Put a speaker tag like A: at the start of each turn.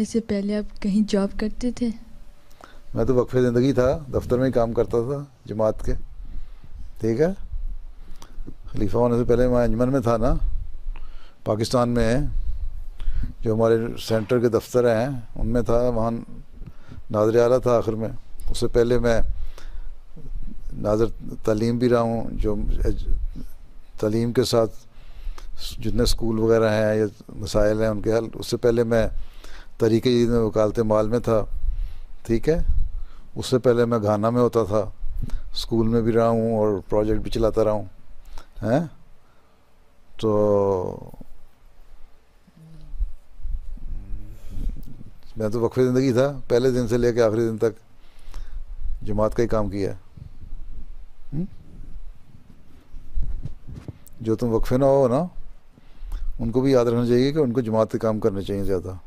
A: आने से पहले आप कहीं जॉब करते थे?
B: मैं तो वक्फे ज़िंदगी था, दफ्तर में ही काम करता था जमात के। ठीक है, खलीफा होने से पहले मैं अंजमन में था ना, पाकिस्तान में है, जो हमारे सेंटर के दफ्तर हैं उनमें था, वहाँ नाज़र आला था आखिर में। उससे पहले मैं नाज़र तालीम भी रहा हूँ, जो तालीम के साथ जितने स्कूल वगैरह हैं या मसाइल हैं उनके हल। उससे पहले मैं तहरीक जदीद में वकालत माल में था। ठीक है, उससे पहले मैं घाना में होता था, स्कूल में भी रहा हूँ और प्रोजेक्ट भी चलाता रहा हूँ। हैं तो मैं तो वक्फे ज़िंदगी था, पहले दिन से लेकर आखिरी दिन तक जमात का ही काम किया है। जो तुम वक्फे ना हो ना, उनको भी याद रखना चाहिए कि उनको जमात के काम करने चाहिए ज़्यादा।